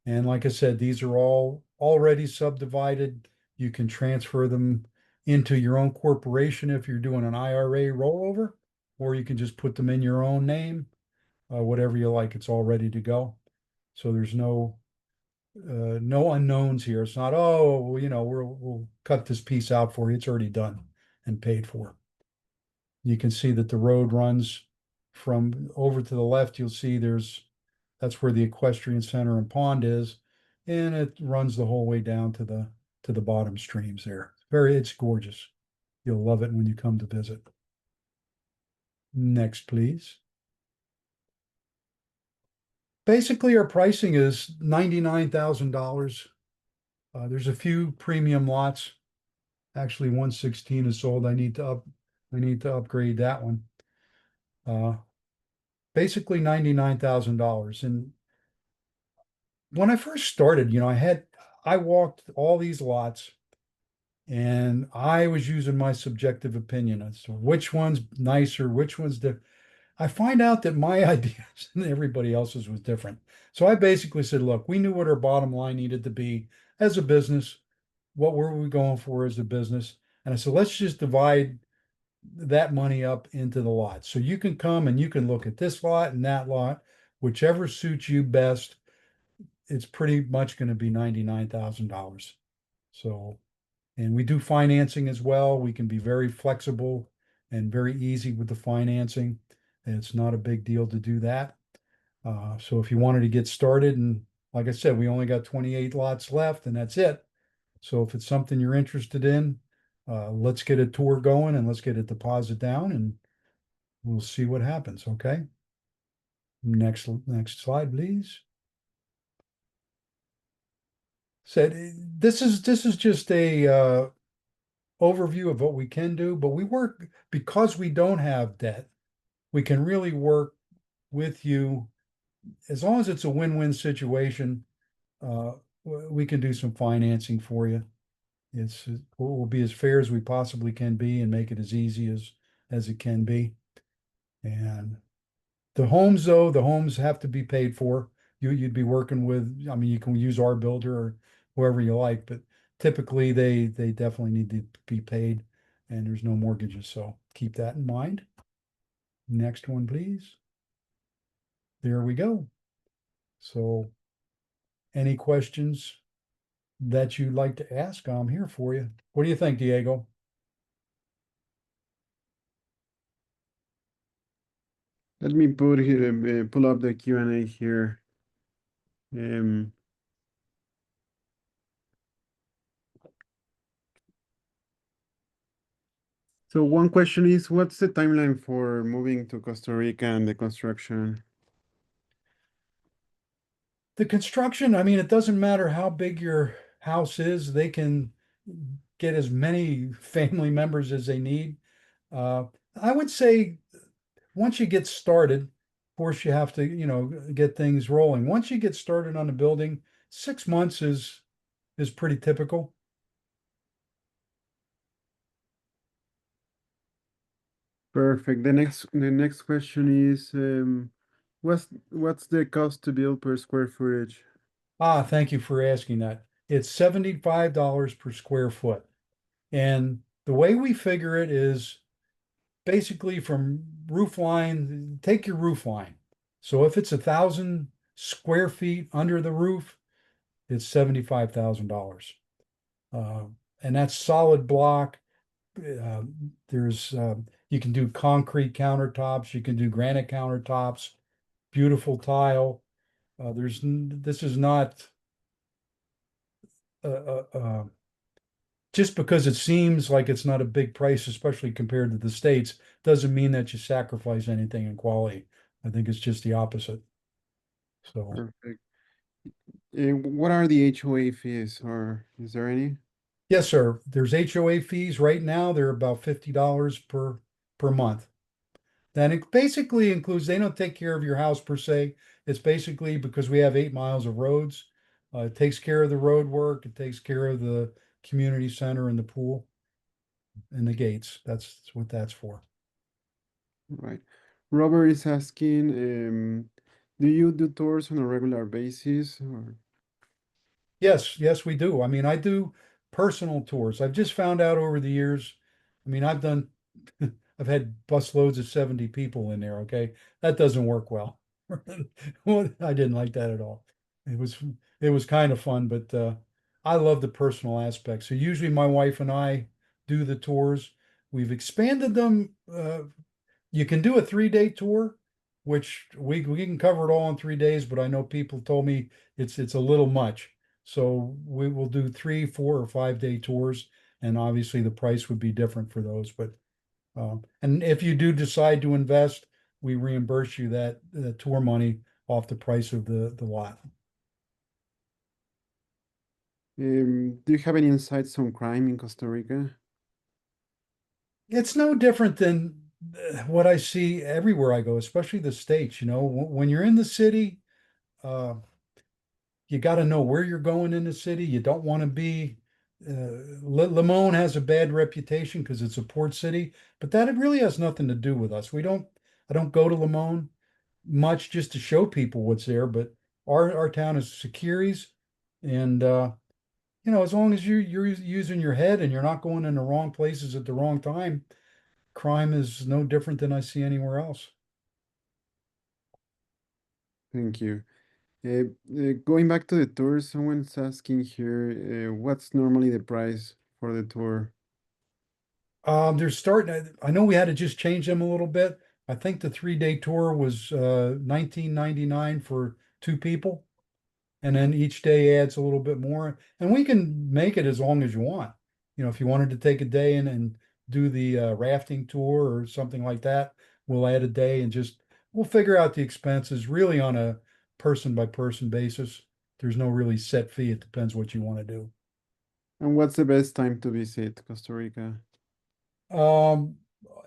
And like I said, these are all already subdivided. You can transfer them into your own corporation if you're doing an IRA rollover, or you can just put them in your own name, whatever you like. It's all ready to go. So there's no unknowns here. It's not, oh, well, we'll cut this piece out for you. It's already done and paid for. You can see that the road runs from over to the left. You'll see that's where the equestrian center and pond is, and it runs the whole way down to the bottom streams there. It's gorgeous. You'll love it when you come to visit. Next, please. Basically, our pricing is $99,000. There's a few premium lots. Actually, 116 is sold. I need to upgrade that one. Basically $99,000. And when I first started, I walked all these lots and I was using my subjective opinion as to which one's nicer, which one's different. I find out that my ideas and everybody else's was different. So I basically said, look, we knew what our bottom line needed to be as a business. What were we going for as a business? And I said, let's just divide that money up into the lots. So you can come and you can look at this lot and that lot, whichever suits you best. It's pretty much going to be $99,000. So, and we do financing as well. We can be very flexible and very easy with the financing. And it's not a big deal to do that. So if you wanted to get started, and like I said, we only got 28 lots left and that's it. So if it's something you're interested in, let's get a tour going and let's get a deposit down and we'll see what happens. Okay. Next slide, please. Said this is just a overview of what we can do, but we work because we don't have debt. We can really work with you as long as it's a win-win situation. We can do some financing for you. We'll be as fair as we possibly can be and make it as easy as it can be. And the homes have to be paid for. You'd be working with, I mean, you can use our builder or whoever you like, but typically they definitely need to be paid and there's no mortgages. So keep that in mind. Next one, please. There we go. So any questions that you'd like to ask, I'm here for you. What do you think, Diego? Let me put here, pull up the Q&A here. Um, so one question is, what's the timeline for moving to Costa Rica and the construction? The construction, I mean, it doesn't matter how big your house is, they can get as many family members as they need. I would say once you get started, of course, you have to, get things rolling. Once you get started on the building, 6 months is pretty typical. Perfect. The next question is, what's the cost to build per square footage? Thank you for asking that. It's $75 per square foot. And the way we figure it is basically from roof line, take your roof line. So if it's 1,000 square feet under the roof, it's $75,000. And that's solid block. Uh, there's you can do concrete countertops, you can do granite countertops, beautiful tile. This is not just because it seems like it's not a big price, especially compared to the States, doesn't mean that you sacrifice anything in quality. I think it's just the opposite. So, Perfect. What are the HOA fees, or is there any? yes, sir. There's HOA fees right now. They're about $50 per month. Then it basically includes, they don't take care of your house per se. It's basically because we have 8 miles of roads. It takes care of the road work. It takes care of the community center and the pool. and the gates. That's what that's for. Right. Robert is asking, do you do tours on a regular basis or? Yes, yes, we do. I mean, I do personal tours. I've just found out over the years. I mean, I've had bus loads of 70 people in there. Okay. That doesn't work well. Well, I didn't like that at all. It was, it was kind of fun, but, I love the personal aspect. So usually my wife and I do the tours. We've expanded them, you can do a 3 day tour, which we can cover it all in 3 days, but I know people told me it's a little much. So we will do 3, 4, or 5 day tours, and obviously the price would be different for those. But and if you do decide to invest, we reimburse you that tour money off the price of the lot. Do you have any insights on crime in Costa Rica? It's no different than what I see everywhere I go, especially the States. You know, when you're in the city, uh, you got to know where you're going in the city. You don't want to be. Limon has a bad reputation because it's a port city, but that it really has nothing to do with us. We don't. I don't go to Limon much just to show people what's there, but our town is Securities, and as long as you're using your head and you're not going in the wrong places at the wrong time, crime is no different than I see anywhere else. Thank you. Going back to the tour, someone's asking here, what's normally the price for the tour? They're starting. I know we had to just change them a little bit. I think the 3 day tour was 19.99 for two people, and then each day adds a little bit more. And we can make it as long as you want. If you wanted to take a day and do the rafting tour or something like that, we'll add a day and just we'll figure out the expenses really on a person by person basis. There's no really set fee. It depends what you want to do. And what's the best time to visit Costa Rica? Um,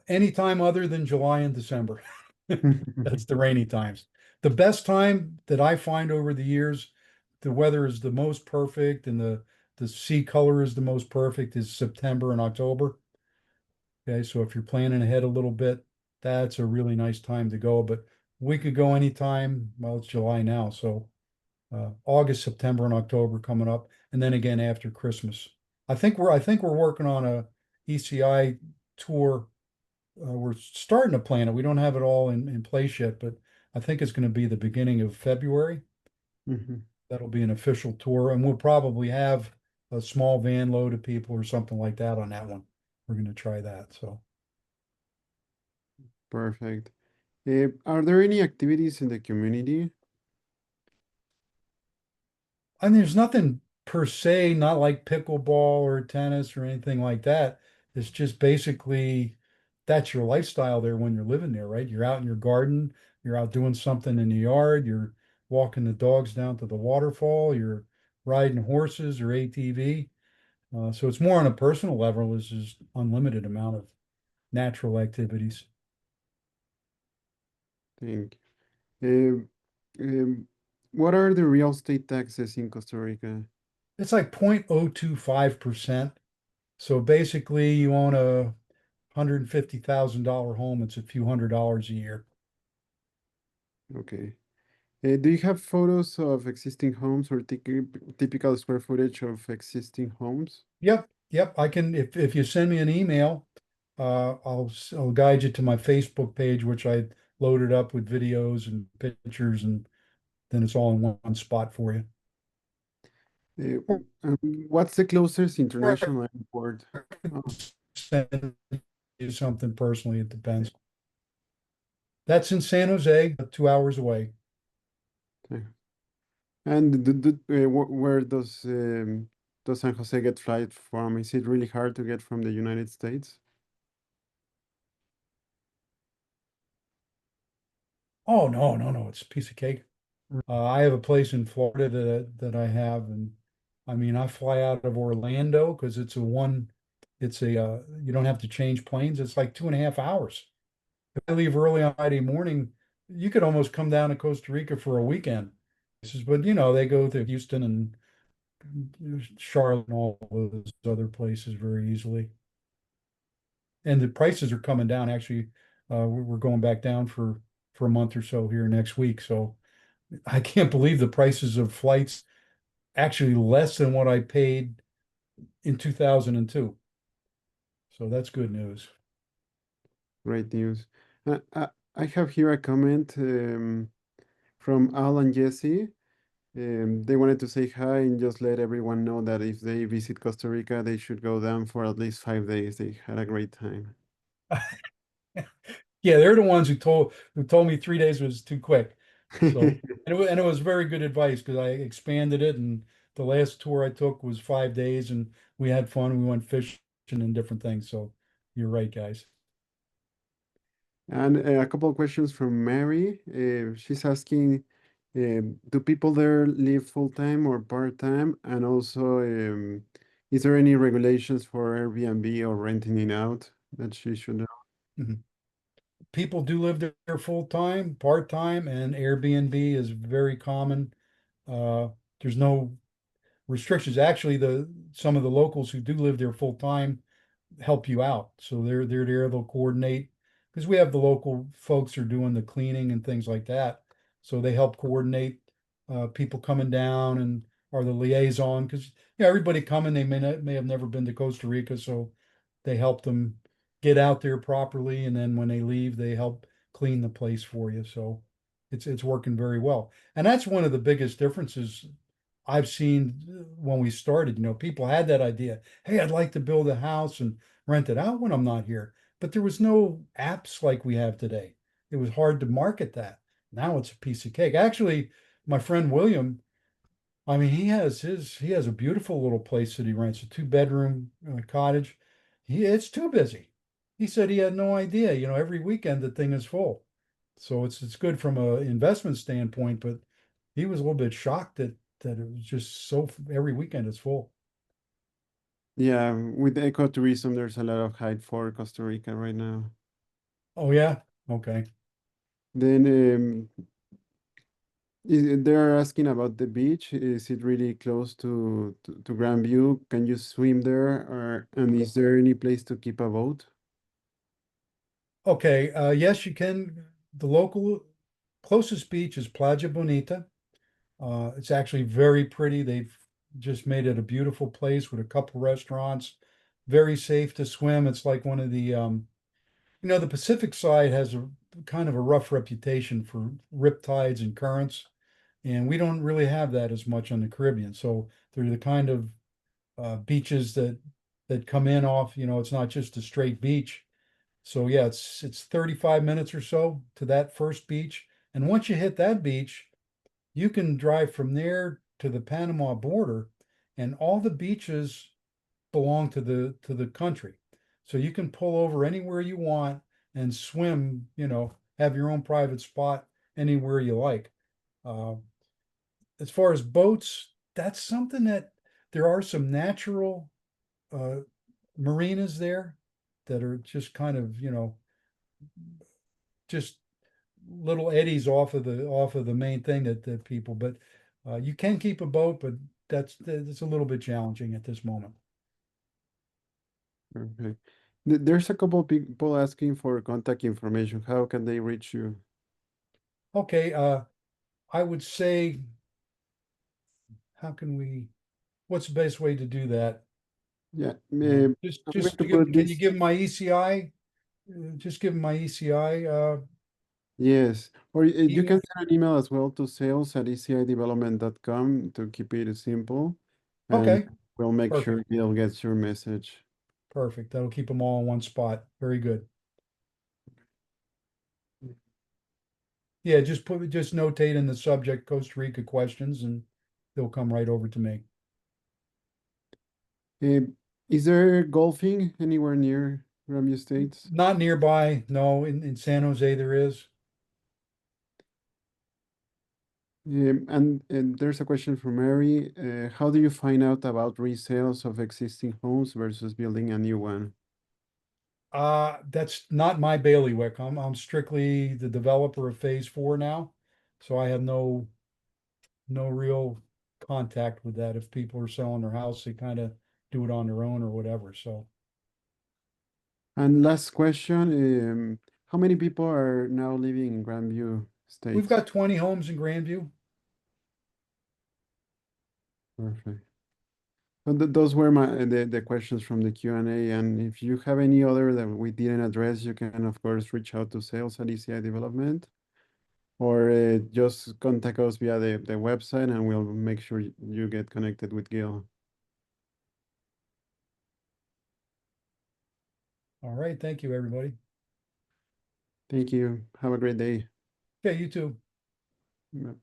Anytime other than July and December. That's the rainy times. The best time that I find over the years, the weather is the most perfect and the sea color is the most perfect is September and October. Okay, so if you're planning ahead a little bit, that's a really nice time to go. But we could go anytime. Well, it's July now, so August, September, and October coming up, and then again after Christmas. I think we're working on a ECI tour. We're starting to plan it. We don't have it all in place yet, but I think it's going to be the beginning of February. Mhm. That'll be an official tour, and we'll probably have a small van load of people or something like that on that one. We're going to try that. So, Perfect. Are there any activities in the community? and there's nothing per se, not like pickleball or tennis or anything like that. It's just basically that's your lifestyle there when you're living there, right? You're out in your garden, you're out doing something in the yard, you're walking the dogs down to the waterfall, you're riding horses or ATV. So it's more on a personal level. This is unlimited amount of natural activities. Think. Um, um, what are the real estate taxes in Costa Rica? It's like 0.025%. So basically, you own a $150,000 home. It's a few $100s a year. Okay. Do you have photos of existing homes or typical square footage of existing homes? Yep, yep. I can if you send me an email, I'll guide you to my Facebook page, which I loaded up with videos and pictures, and then it's all in one spot for you. Uh, what's the closest Or I international airport? can Oh, send you something personally. It depends. That's in San Jose, 2 hours away. okay. And where does San Jose get flight from? Is it really hard to get from the United States? Oh no, no, no! It's a piece of cake. I have a place in Florida that I have, and I mean I fly out of Orlando because it's a you don't have to change planes. It's like 2.5 hours. If I leave early on Friday morning, you could almost come down to Costa Rica for a weekend. But they go to Houston and Charlotte and all those other places very easily. and the prices are coming down. Actually, we're going back down for a month or so here next week. So I can't believe the prices of flights actually less than what I paid in 2002. So that's good news. Great news. I have here a comment from Al and Jesse. They wanted to say hi and just let everyone know that if they visit Costa Rica, they should go down for at least 5 days. They had a great time. Yeah, they're the ones who told me 3 days was too quick. So and it was very good advice because I expanded it, and the last tour I took was 5 days, and we had fun. We went fishing and different things. So you're right, guys. And a couple of questions from Mary. She's asking, do people there live full-time or part-time? And also, is there any regulations for Airbnb or renting it out that she should know? Mhm. People do live there full time, part time, and Airbnb is very common. Uh, there's no restrictions. Actually, the some of the locals who do live there full time help you out. So they're there, they'll coordinate because we have the local folks who are doing the cleaning and things like that. So they help coordinate people coming down and are the liaison because everybody coming they may have never been to Costa Rica, so they help them get out there properly, and then when they leave, they help clean the place for you. So it's working very well, and that's one of the biggest differences I've seen when we started. People had that idea. Hey, I'd like to build a house and rent it out when I'm not here. But there was no apps like we have today. It was hard to market that. Now it's a piece of cake. Actually, my friend William, I mean, he has a beautiful little place that he rents, a two-bedroom cottage. It's too busy. He said he had no idea. Every weekend the thing is full. So it's good from a investment standpoint, but he was a little bit shocked that it was just so every weekend it's full. Yeah, with ecotourism, there's a lot of hype for Costa Rica right now. Oh yeah, okay. Then they're asking about the beach. Is it really close to Grand View? Can you swim there, and is there any place to keep a boat? Okay, yes, you can. The local closest beach is Playa Bonita. It's actually very pretty. They've just made it a beautiful place with a couple restaurants. Very safe to swim. It's like one of the Pacific side has a kind of a rough reputation for rip tides and currents, and we don't really have that as much on the Caribbean. So they're the kind of beaches that come in off. It's not just a straight beach. So yeah, it's 35 minutes or so to that first beach. And once you hit that beach, you can drive from there to the Panama border, and all the beaches belong to the country. So you can pull over anywhere you want and swim, have your own private spot anywhere you like. Uh, as far as boats, that's something that there are some natural uh, marinas there that are just kind of, just little eddies off of the main thing that people, but you can keep a boat, but that's a little bit challenging at this moment. Okay. There's a couple of people asking for contact information. How can they reach you? Okay, I would say, how can we, what's the best way to do that? Yeah, Just I'm going just to to give, put can you this. give my ECI? Just give my ECI Yes, or you email. can send an email as well to sales@ecidevelopment.com to keep it simple, and Okay, we'll make sure perfect, he'll get your message. perfect. That'll keep them all in one spot. Very good. Yeah, just notate in the subject Costa Rica questions, and they'll come right over to me. Uh, is there golfing anywhere near Ramsey Estates? Not nearby, no. In San Jose there is. And there's a question from Mary. How do you find out about resales of existing homes versus building a new one? That's not my bailiwick. I'm strictly the developer of phase 4 now. So I have no real contact with that. If people are selling their house, they kind of do it on their own or whatever. So And last question, how many people are now living in Grandview We've Estates? got 20 homes in Grandview. Perfect. But those were the questions from the Q&A. And if you have any other that we didn't address, you can of course reach out to sales at ECI Development, or just contact us via the website, and we'll make sure you get connected with Gil. All right. Thank you, everybody. Thank you. Have a great day. Okay, you too. Bye.